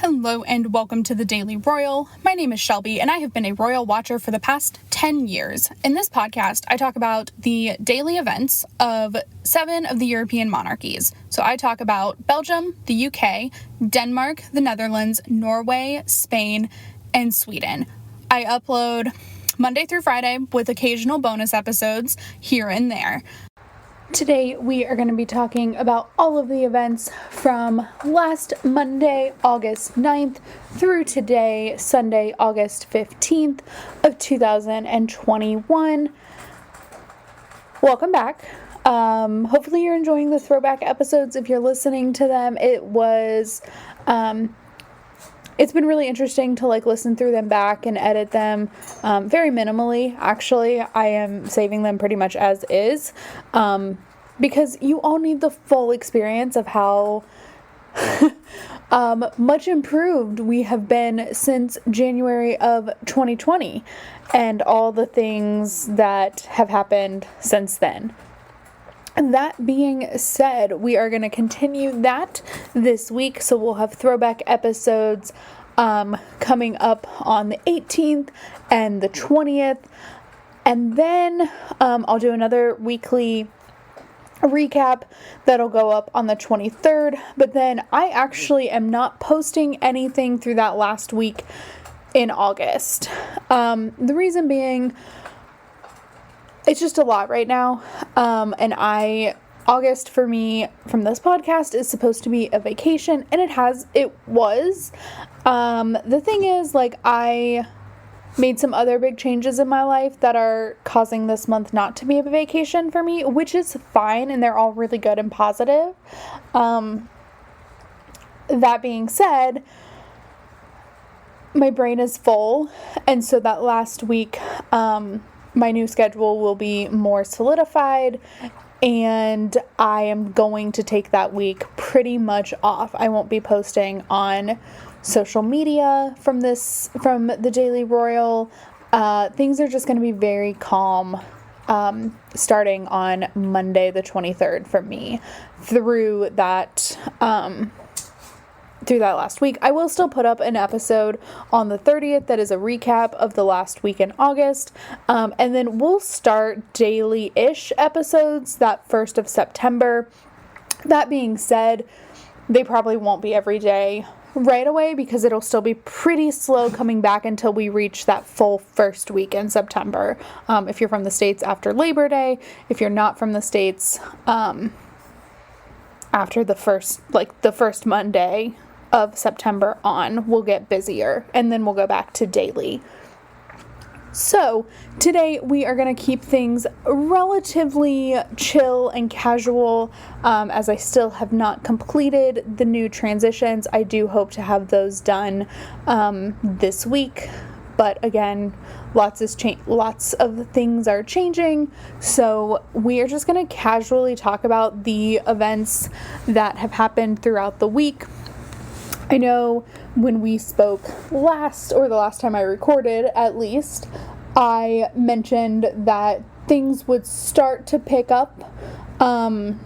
Hello and welcome to the Daily Royal. My name is Shelby and I have been a royal watcher for the past 10 years. In this podcast, I talk about the daily events of 7 of the European monarchies. So I talk about Belgium, the UK, Denmark, the Netherlands, Norway, Spain, and Sweden. I upload Monday through Friday with occasional bonus episodes here and there. Today, we are going to be talking about all of the events from last Monday, August 9th, through today, Sunday, August 15th of 2021. Welcome back. Hopefully you're enjoying the throwback episodes if you're listening to them. It's been really interesting to listen through them back and edit them very minimally. Actually, I am saving them pretty much as is because you all need the full experience of how much improved we have been since January of 2020 and all the things that have happened since then. That being said, we are going to continue that this week, so we'll have throwback episodes coming up on the 18th and the 20th, and then I'll do another weekly recap that'll go up on the 23rd, but then I actually am not posting anything through that last week in August. The reason being, it's just a lot right now, and August for me from this podcast is supposed to be a vacation, and it was. The thing is, I made some other big changes in my life that are causing this month not to be a vacation for me, which is fine, and they're all really good and positive. That being said, my brain is full, and so that last week, my new schedule will be more solidified, and I am going to take that week pretty much off. I won't be posting on social media from the Daily Royal. Things are just going to be very calm starting on Monday the 23rd for me through that last week. I will still put up an episode on the 30th that is a recap of the last week in August, and then we'll start daily-ish episodes that 1st of September. That being said, they probably won't be every day right away because it'll still be pretty slow coming back until we reach that full first week in September. If you're from the States, after Labor Day. If you're not from the States, after the first Monday of September on, we'll get busier, and then we'll go back to daily. So today we are going to keep things relatively chill and casual, as I still have not completed the new transitions. I do hope to have those done this week, but again, lots of things are changing, so we are just going to casually talk about the events that have happened throughout the week. I know when we spoke last, or the last time I recorded at least, I mentioned that things would start to pick up, and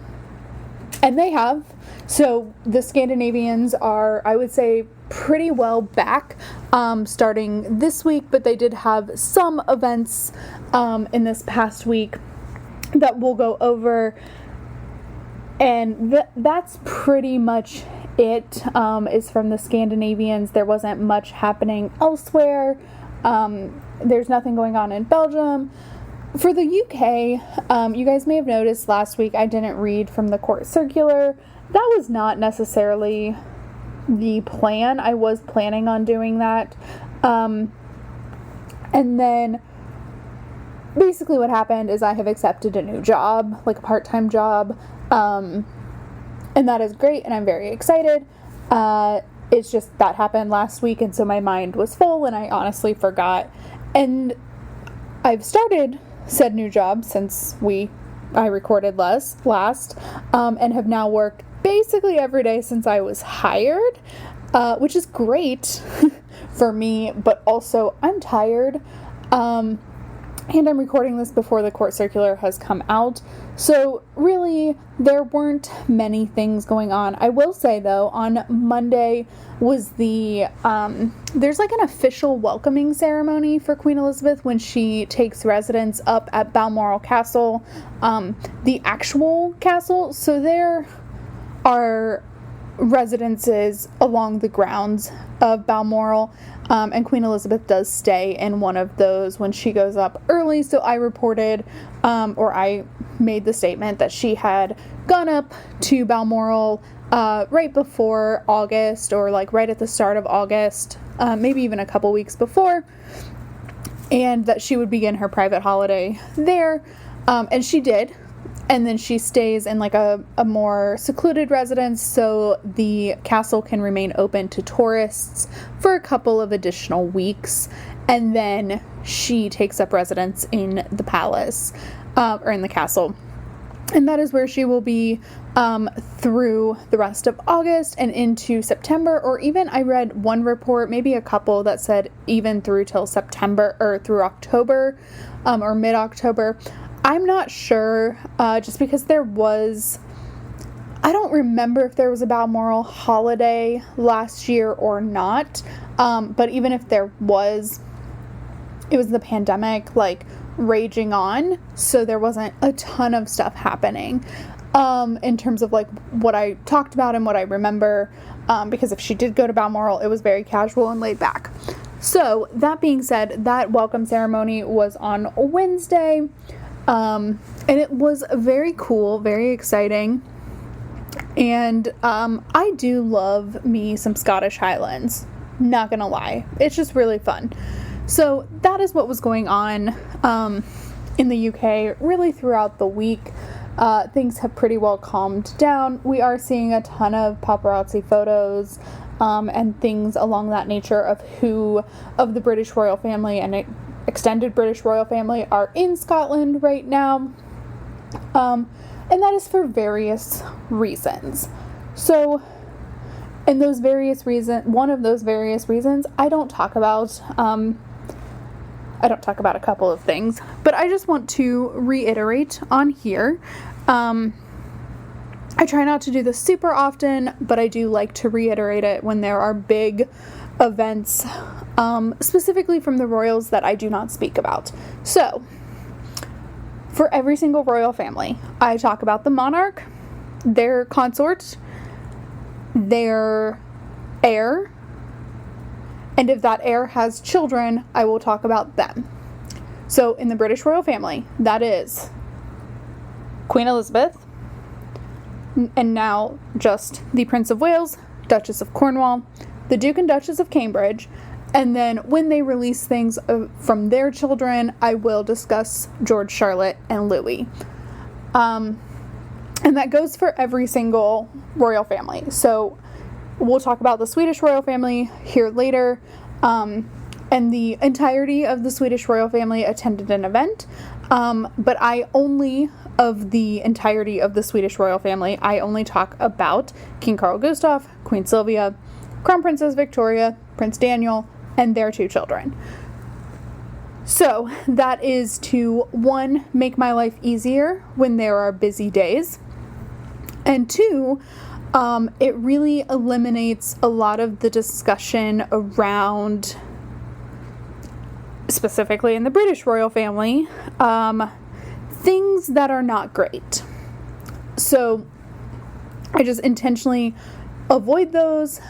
they have. So the Scandinavians are, I would say, pretty well back starting this week, but they did have some events in this past week that we'll go over, and that's pretty much it. Is from the Scandinavians. There wasn't much happening elsewhere. There's nothing going on in Belgium. For the UK, you guys may have noticed last week I didn't read from the court circular. That was not necessarily the plan. I was planning on doing that. And then basically what happened is I have accepted a new job, a part-time job. And that is great, and I'm very excited. It's just that happened last week, and so my mind was full, and I honestly forgot. And I've started said new job since I recorded last, and have now worked basically every day since I was hired, which is great for me, but also I'm tired. and I'm recording this before the court circular has come out. So really, there weren't many things going on. I will say, though, on Monday was there's like an official welcoming ceremony for Queen Elizabeth when she takes residence up at Balmoral Castle, the actual castle. So there are residences along the grounds of Balmoral, and Queen Elizabeth does stay in one of those when she goes up early. So I reported, or I made the statement that she had gone up to Balmoral right before August, or like right at the start of August, maybe even a couple weeks before, and that she would begin her private holiday there, and she did. And then she stays in like a more secluded residence so the castle can remain open to tourists for a couple of additional weeks. And then she takes up residence in the palace, or in the castle. And that is where she will be through the rest of August and into September, or even I read one report, maybe a couple, that said even through till September, or through October, or mid-October. I'm not sure, just because I don't remember if there was a Balmoral holiday last year or not, but even if there was, it was the pandemic, like, raging on, so there wasn't a ton of stuff happening, in terms of, like, what I talked about and what I remember, because if she did go to Balmoral, it was very casual and laid back. So, that being said, that welcome ceremony was on Wednesday, and it was very cool, very exciting, and I do love me some Scottish Highlands, not gonna lie. It's just really fun. So that is what was going on in the UK really throughout the week. Things have pretty well calmed down. We are seeing a ton of paparazzi photos and things along that nature of who of the British royal family and extended British royal family are in Scotland right now. And that is for various reasons. So, and those various reasons, one of those various reasons, I don't talk about a couple of things, but I just want to reiterate on here. I try not to do this super often, but I do like to reiterate it when there are big events, specifically from the royals that I do not speak about. So, for every single royal family, I talk about the monarch, their consort, their heir, and if that heir has children, I will talk about them. So in the British royal family, that is Queen Elizabeth, and now just the Prince of Wales, Duchess of Cornwall, the Duke and Duchess of Cambridge, and then when they release things from their children, I will discuss George, Charlotte, and Louis. And that goes for every single royal family. So we'll talk about the Swedish royal family here later. And the entirety of the Swedish royal family attended an event. But of the entirety of the Swedish royal family, I only talk about King Carl Gustaf, Queen Sylvia, Crown Princess Victoria, Prince Daniel, and their 2 children. So that is to, 1, make my life easier when there are busy days, and 2, it really eliminates a lot of the discussion around, specifically in the British royal family, things that are not great. So I just intentionally avoid those.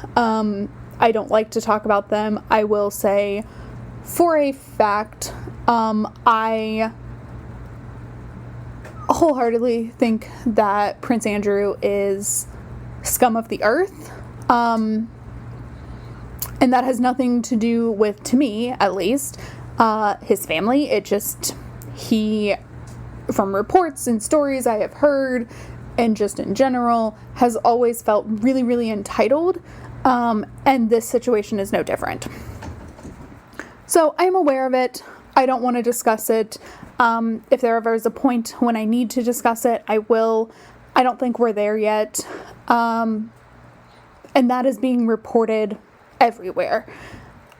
I don't like to talk about them. I will say for a fact, I wholeheartedly think that Prince Andrew is scum of the earth. And that has nothing to do with, to me at least, his family. From reports and stories I have heard, and just in general, has always felt really, really entitled. And this situation is no different. So I'm aware of it. I don't want to discuss it. If there ever is a point when I need to discuss it, I will. I don't think we're there yet. And that is being reported everywhere.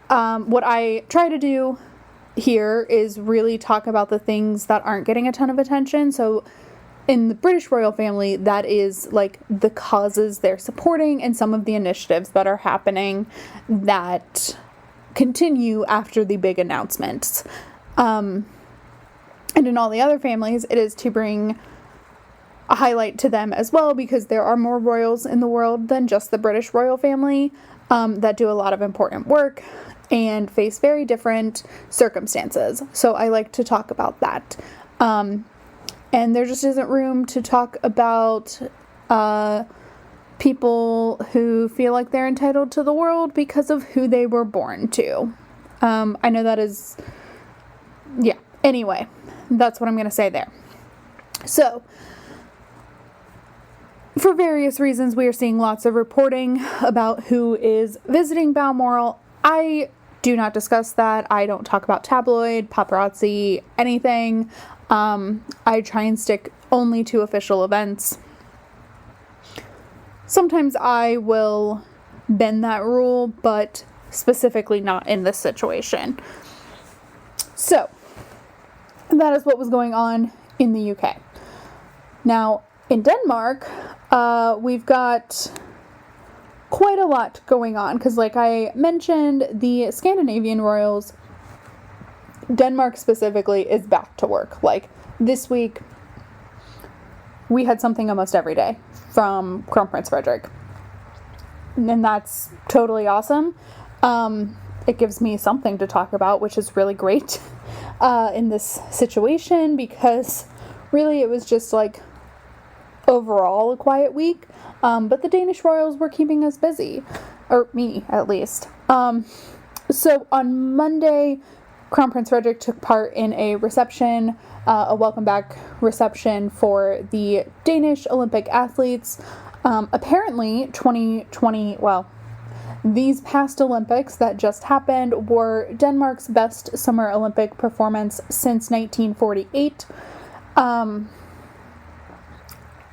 What I try to do here is really talk about the things that aren't getting a ton of attention. So in the British royal family, that is like the causes they're supporting and some of the initiatives that are happening that continue after the big announcements. And in all the other families, it is to bring a highlight to them as well, because there are more royals in the world than just the British royal family that do a lot of important work and face very different circumstances. So I like to talk about that. And there just isn't room to talk about people who feel like they're entitled to the world because of who they were born to. I know that is, yeah. Anyway, that's what I'm going to say there. So, for various reasons, we are seeing lots of reporting about who is visiting Balmoral. I do not discuss that. I don't talk about tabloid, paparazzi, anything. I try and stick only to official events. Sometimes I will bend that rule, but specifically not in this situation. So, that is what was going on in the UK. Now, in Denmark, we've got quite a lot going on, because like I mentioned, the Scandinavian royals, Denmark specifically, is back to work. Like this week, we had something almost every day from Crown Prince Frederik, and that's totally awesome. It gives me something to talk about, which is really great in this situation, because really it was just like overall a quiet week, but the Danish royals were keeping us busy, or me at least. So on Monday, Crown Prince Frederik took part in a reception, a welcome back reception for the Danish Olympic athletes. Apparently 2020, these past Olympics that just happened were Denmark's best Summer Olympic performance since 1948.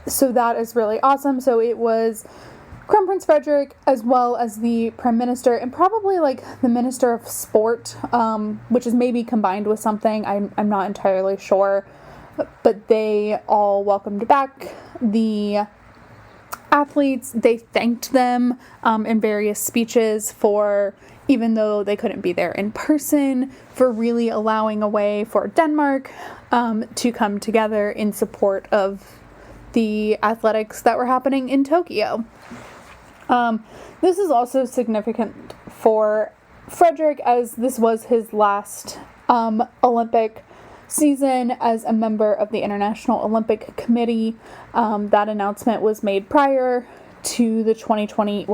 So that is really awesome. So it was Crown Prince Frederik, as well as the Prime Minister, and probably like the Minister of Sport, which is maybe combined with something. I'm not entirely sure. But they all welcomed back the athletes. They thanked them in various speeches for, even though they couldn't be there in person, for really allowing a way for Denmark to come together in support of the athletics that were happening in Tokyo. This is also significant for Frederik, as this was his last Olympic season as a member of the International Olympic Committee. That announcement was made prior to the 2020,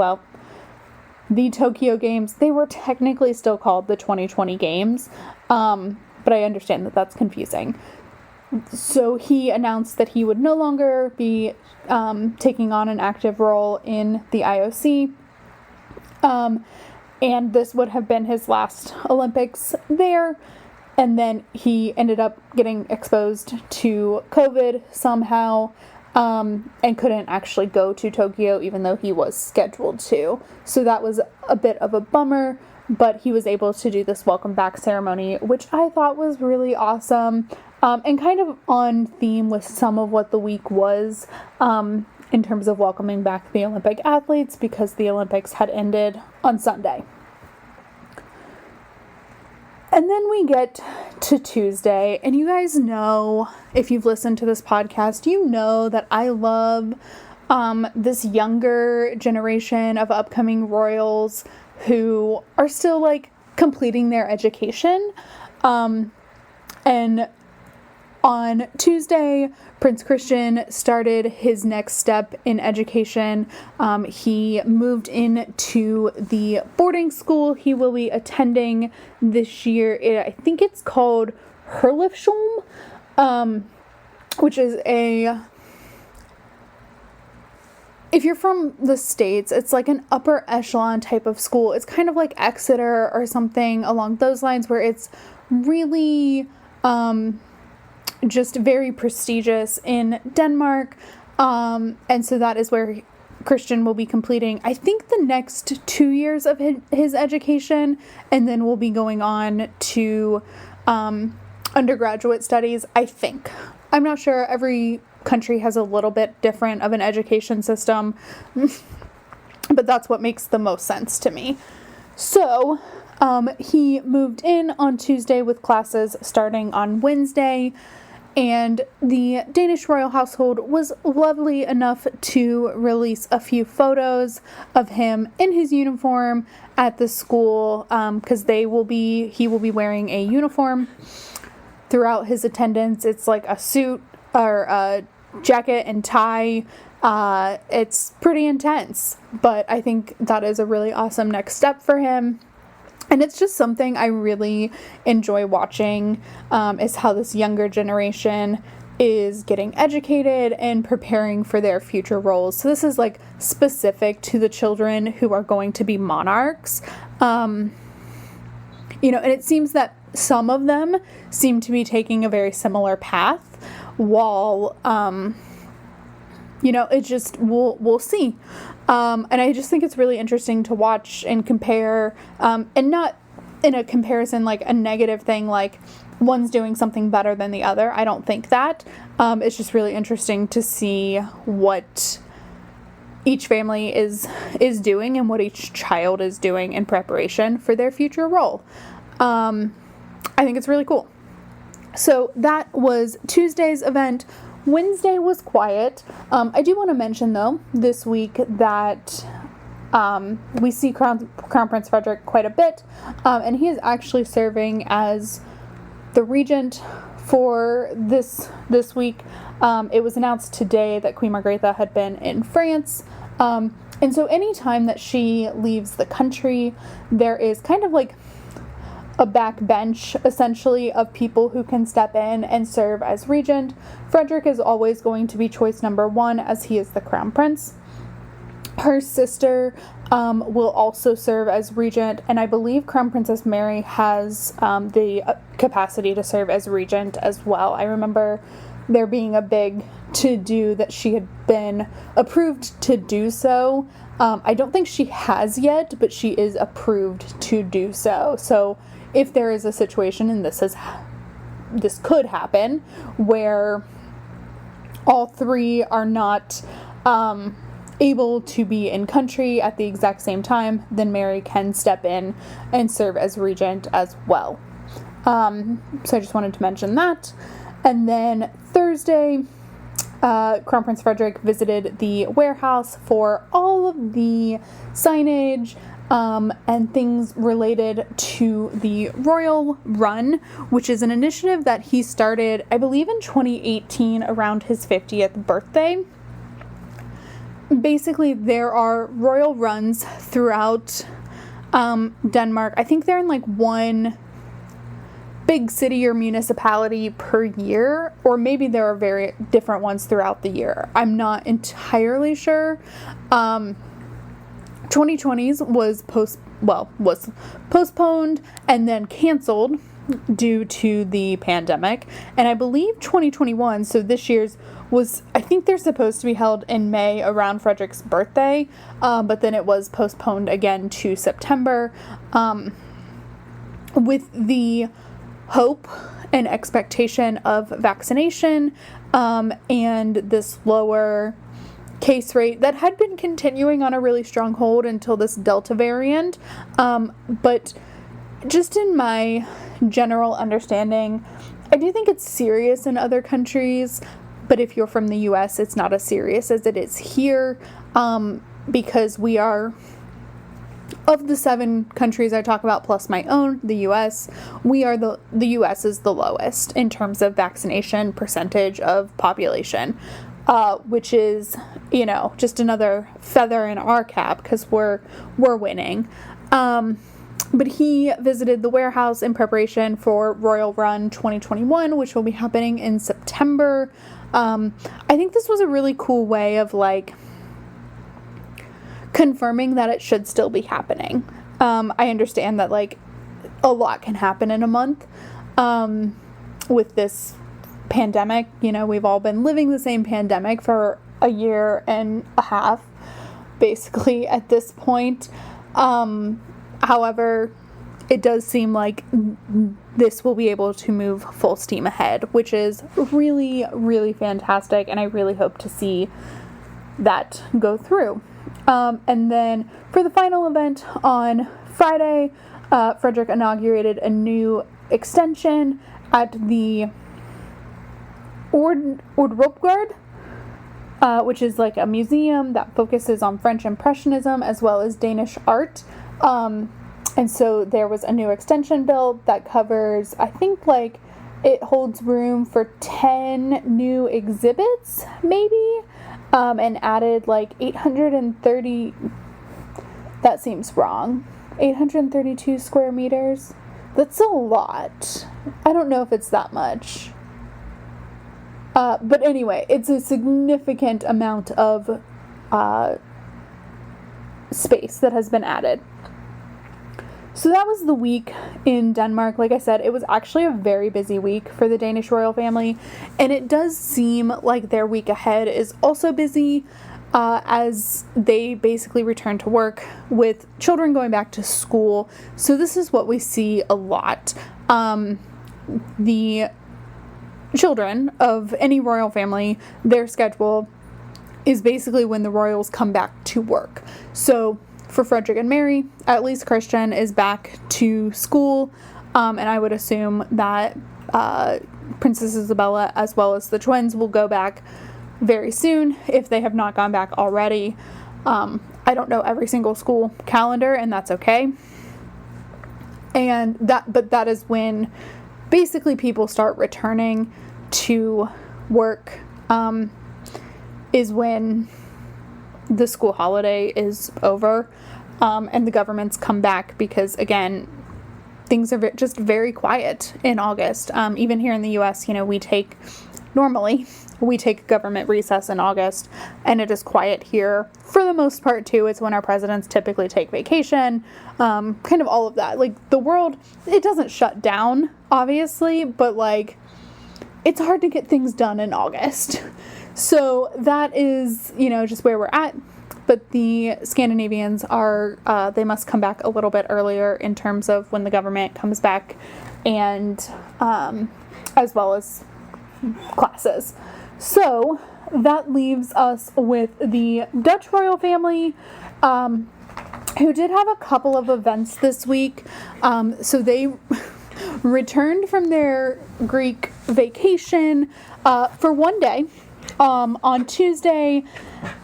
the Tokyo Games. They were technically still called the 2020 Games, but I understand that that's confusing. So he announced that he would no longer be taking on an active role in the IOC. And this would have been his last Olympics there. And then he ended up getting exposed to COVID somehow, and couldn't actually go to Tokyo, even though he was scheduled to. So that was a bit of a bummer, but he was able to do this welcome back ceremony, which I thought was really awesome. And kind of on theme with some of what the week was, in terms of welcoming back the Olympic athletes, because the Olympics had ended on Sunday. And then we get to Tuesday, and you guys know, if you've listened to this podcast, you know that I love this younger generation of upcoming royals who are still like completing their education. And on Tuesday, Prince Christian started his next step in education. He moved into the boarding school he will be attending this year. I think it's called Herlufsholm, which is if you're from the States, it's like an upper echelon type of school. It's kind of like Exeter or something along those lines, where it's really just very prestigious in Denmark. And so that is where Christian will be completing, I think, the next 2 years of his education, and then will be going on to undergraduate studies, I think. I'm not sure. Every country has a little bit different of an education system, but that's what makes the most sense to me. So he moved in on Tuesday with classes starting on Wednesday, and the Danish royal household was lovely enough to release a few photos of him in his uniform at the school, because he will be wearing a uniform throughout his attendance. It's like a suit or a jacket and tie. It's pretty intense, but I think that is a really awesome next step for him. And it's just something I really enjoy watching, is how this younger generation is getting educated and preparing for their future roles. So this is like specific to the children who are going to be monarchs. And it seems that some of them seem to be taking a very similar path, while, it just, we'll see. And I just think it's really interesting to watch and compare, and not in a comparison like a negative thing, like one's doing something better than the other. I don't think that. It's just really interesting to see what each family is doing and what each child is doing in preparation for their future role. I think it's really cool. So that was Tuesday's event. Wednesday was quiet. I do want to mention, though, this week that we see Crown Prince Frederick quite a bit, and he is actually serving as the regent for this week. It was announced today that Queen Margrethe had been in France, and so anytime that she leaves the country, there is kind of like a backbench, essentially, of people who can step in and serve as regent. Frederick is always going to be choice number one, as he is the crown prince. Her sister will also serve as regent, and I believe Crown Princess Mary has the capacity to serve as regent as well. I remember there being a big to-do that she had been approved to do so. I don't think she has yet, but she is approved to do so. So if there is a situation, and this could happen, where all three are not able to be in country at the exact same time, then Mary can step in and serve as regent as well. So I just wanted to mention that. And then Thursday, Crown Prince Frederick visited the warehouse for all of the signage and things related to the Royal Run, which is an initiative that he started, I believe, in 2018 around his 50th birthday. Basically, there are royal runs throughout Denmark. I think they're in like one big city or municipality per year, or maybe there are very different ones throughout the year. I'm not entirely sure. 2020's was postponed and then canceled due to the pandemic, and I believe 2021, so this year's, was, I think they're supposed to be held in May around Frederick's birthday, but then it was postponed again to September, with the hope and expectation of vaccination, and this lower case rate that had been continuing on a really strong hold until this Delta variant. But just in my general understanding, I do think it's serious in other countries, but if you're from the US, it's not as serious as it is here, because we are, of the 7 countries I talk about plus my own, the US, the US is the lowest in terms of vaccination percentage of population, which is, just another feather in our cap, because we're winning. But he visited the warehouse in preparation for Royal Run 2021, which will be happening in September. I think this was a really cool way of confirming that it should still be happening. I understand that a lot can happen in a month with this pandemic. We've all been living the same pandemic for a year and a half. basically, at this point. However, it does seem like this will be able to move full steam ahead, which is really, really fantastic, and I really hope to see that go through. And then for the final event on Friday, Frederick inaugurated a new extension at the Ordropgard, which is like a museum that focuses on French Impressionism as well as Danish art. And so there was a new extension built that covers, I think, like, it holds room for 10 new exhibits, maybe, and added like 830, that seems wrong, 832 square meters. That's a lot. I don't know if it's that much. But anyway, it's a significant amount of space that has been added. So that was the week in Denmark. Like I said, it was actually a very busy week for the Danish royal family, and it does seem like their week ahead is also busy, as they basically return to work with children going back to school. So this is what we see a lot. The children of any royal family, their schedule is basically when the royals come back to work. So for Frederick and Mary, at least Christian is back to school, and I would assume that Princess Isabella as well as the twins will go back very soon if they have not gone back already. I don't know every single school calendar, and that's okay. But that is when basically people start returning to work, is when the school holiday is over, and the governments come back, because again, things are just very quiet in August. Even here in the US, we take government recess in August, and it is quiet here for the most part too. It's when our presidents typically take vacation, kind of all of that. Like, the world, it doesn't shut down, obviously, but like, it's hard to get things done in August. So that is, just where we're at. But the Scandinavians they must come back a little bit earlier in terms of when the government comes back, and as well as classes. So that leaves us with the Dutch royal family, who did have a couple of events this week. So they returned from their Greek vacation for one day. On Tuesday,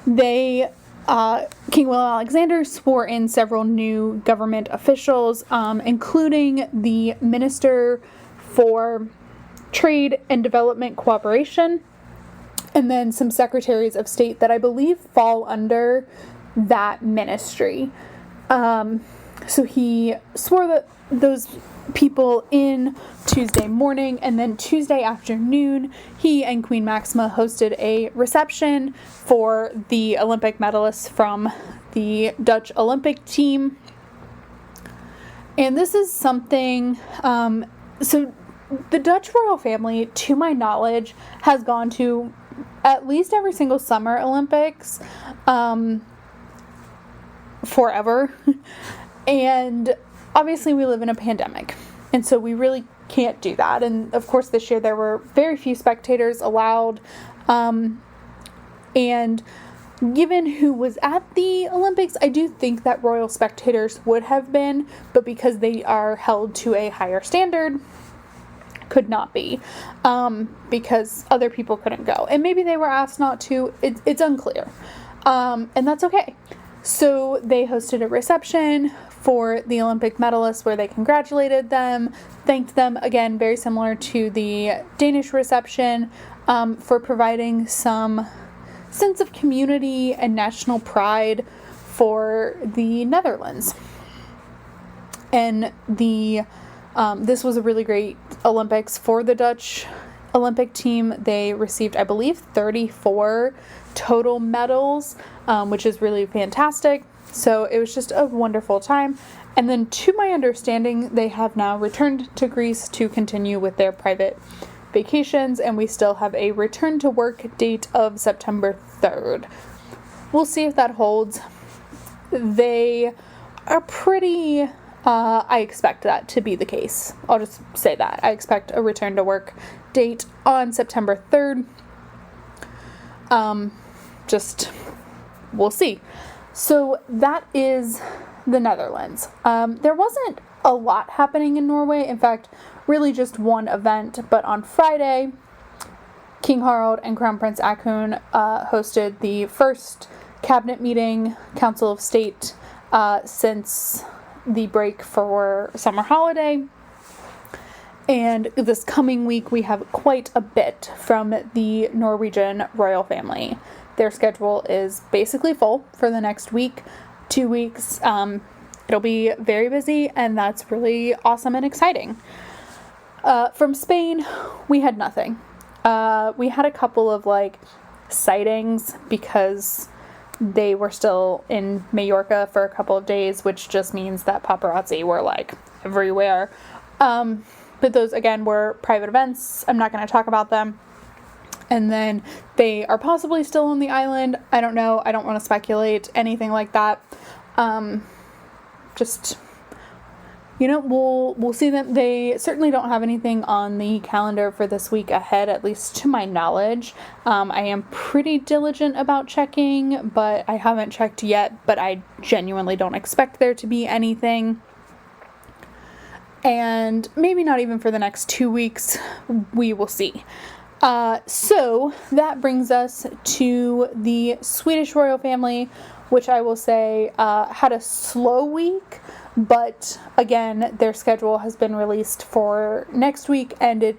King Willem-Alexander swore in several new government officials, including the Minister for Trade and Development Cooperation, and then some secretaries of state that I believe fall under that ministry. So he swore those people in Tuesday morning, and then Tuesday afternoon, he and Queen Maxima hosted a reception for the Olympic medalists from the Dutch Olympic team. And this is something, so the Dutch royal family, to my knowledge, has gone to at least every single Summer Olympics, forever. And obviously we live in a pandemic, and so we really can't do that. And of course this year there were very few spectators allowed, and given who was at the Olympics, I do think that royal spectators would have been, but because they are held to a higher standard, could not be, because other people couldn't go, and maybe they were asked not to. It's unclear, and that's okay. So they hosted a reception for the Olympic medalists where they congratulated them, thanked them, again, very similar to the Danish reception, for providing some sense of community and national pride for the Netherlands. And this was a really great Olympics for the Dutch Olympic team. They received, I believe, 34 total medals, which is really fantastic. So it was just a wonderful time. And then, to my understanding, they have now returned to Greece to continue with their private vacations, and we still have a return to work date of September 3rd. We'll see if that holds. they are pretty, I expect that to be the case. I'll just say that. I expect a return to work date on September 3rd. We'll see. So that is the Netherlands. There wasn't a lot happening in Norway. In fact, really just one event. But on Friday, King Harald and Crown Prince Haakon hosted the first cabinet meeting, Council of State, since the break for summer holiday. And this coming week, we have quite a bit from the Norwegian royal family. Their schedule is basically full for the next week, 2 weeks. It'll be very busy, and that's really awesome and exciting. From Spain, we had nothing. We had a couple of sightings because they were still in Mallorca for a couple of days, which just means that paparazzi were everywhere. But those, again, were private events. I'm not going to talk about them. And then they are possibly still on the island. I don't know. I don't want to speculate, anything like that. We'll see them. They certainly don't have anything on the calendar for this week ahead, at least to my knowledge. I am pretty diligent about checking, but I haven't checked yet. But I genuinely don't expect there to be anything. And maybe not even for the next 2 weeks. We will see. So that brings us to the Swedish Royal Family, which I will say had a slow week. But again, their schedule has been released for next week, and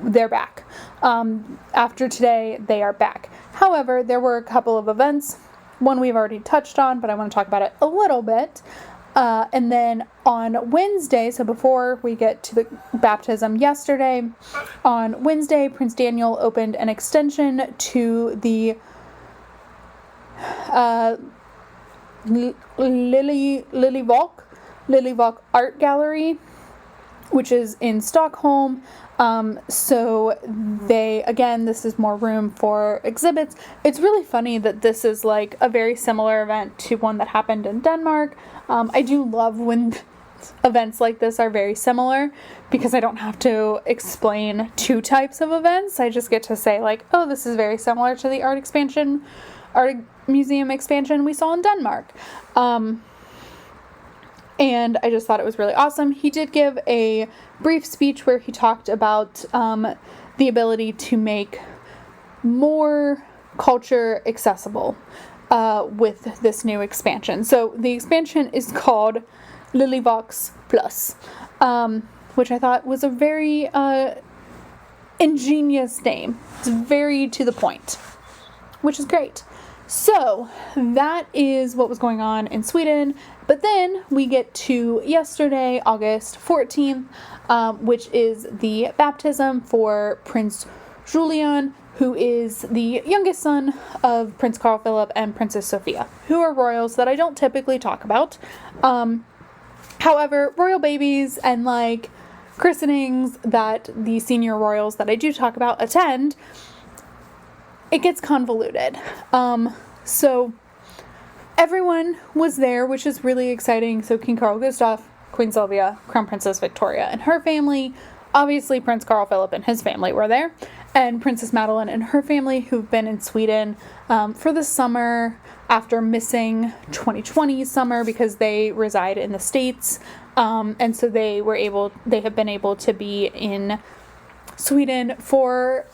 they're back. After today, they are back. However, there were a couple of events. One we've already touched on, but I want to talk about it a little bit. And then on Wednesday, so before we get to the baptism yesterday, on Wednesday, Prince Daniel opened an extension to the Liljevalch Art Gallery, which is in Stockholm. So this is more room for exhibits. It's really funny that this is a very similar event to one that happened in Denmark. I do love when events like this are very similar, because I don't have to explain two types of events. I just get to say oh, this is very similar to the art museum expansion we saw in Denmark. And I just thought it was really awesome. He did give a brief speech where he talked about the ability to make more culture accessible with this new expansion. So the expansion is called Liljevalchs Plus, which I thought was a very ingenious name. It's very to the point, which is great. So that is what was going on in Sweden. But then we get to yesterday, August 14th, which is the baptism for Prince Julian, who is the youngest son of Prince Carl Philip and Princess Sophia, who are royals that I don't typically talk about. However, royal babies and christenings that the senior royals that I do talk about attend, it gets convoluted. So everyone was there, which is really exciting. So King Carl Gustaf, Queen Sylvia, Crown Princess Victoria and her family, obviously Prince Carl Philip and his family were there, and Princess Madeline and her family, who've been in Sweden for the summer after missing 2020's summer because they reside in the States. And so they have been able to be in Sweden for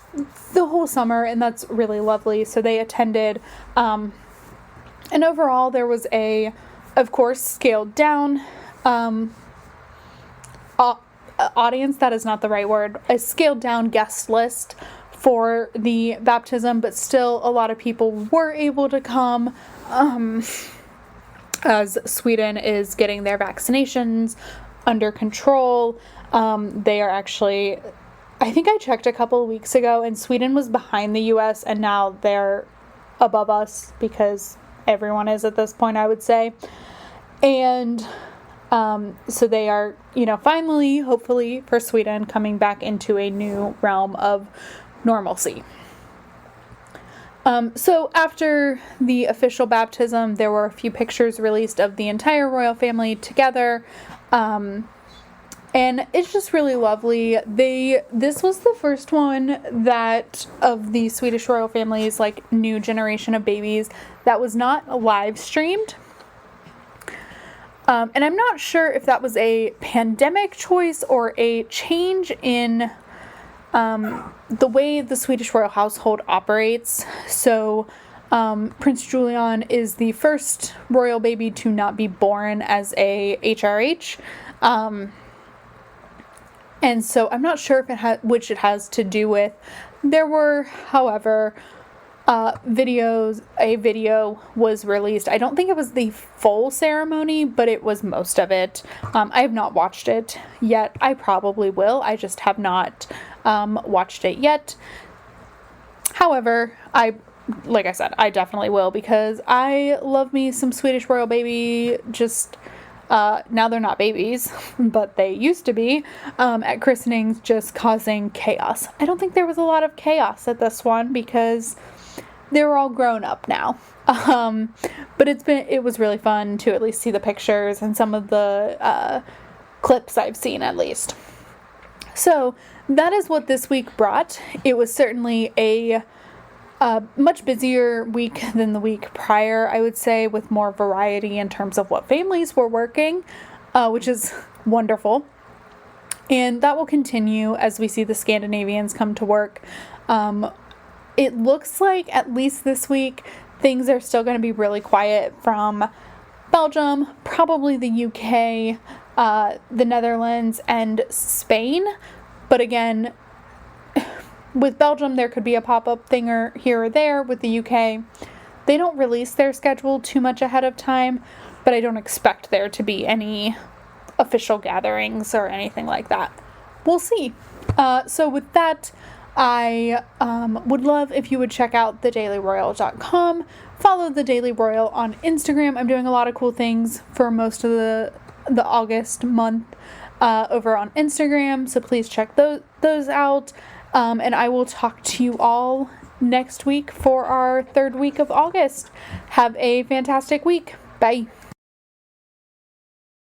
the whole summer, and that's really lovely. So they attended, and overall there was of course, scaled down audience. That is not the right word. A scaled down guest list for the baptism, but still a lot of people were able to come as Sweden is getting their vaccinations under control. They are actually, I think I checked a couple of weeks ago, and Sweden was behind the US, and now they're above us because everyone is at this point, I would say. And so they are, finally, hopefully for Sweden, coming back into a new realm of normalcy. So after the official baptism, there were a few pictures released of the entire royal family together. And it's just really lovely. This was the first one that of the Swedish royal family's like new generation of babies that was not live streamed. And I'm not sure if that was a pandemic choice or a change in the way the Swedish royal household operates. So Prince Julian is the first royal baby to not be born as a HRH. And so I'm not sure if which it has to do with. There were, however, a video was released. I don't think it was the full ceremony, but it was most of it. I have not watched it yet. I probably will. I just have not watched it yet. However, like I said, I definitely will because I love me some Swedish royal baby. Just now they're not babies, but they used to be at christenings, just causing chaos. I don't think there was a lot of chaos at this one because they're all grown up now. But it was really fun to at least see the pictures and some of the clips I've seen at least. So that is what this week brought. It was certainly a much busier week than the week prior, I would say, with more variety in terms of what families were working, which is wonderful. And that will continue as we see the Scandinavians come to work. It looks like, at least this week, things are still going to be really quiet from Belgium, probably the UK, the Netherlands, and Spain. But again, with Belgium, there could be a pop-up thing or here or there. With the UK, they don't release their schedule too much ahead of time, but I don't expect there to be any official gatherings or anything like that. We'll see. So with that, I would love if you would check out thedailyroyal.com. Follow The Daily Royal on Instagram. I'm doing a lot of cool things for most of the August month over on Instagram, so please check those out. And I will talk to you all next week for our third week of August. Have a fantastic week. Bye.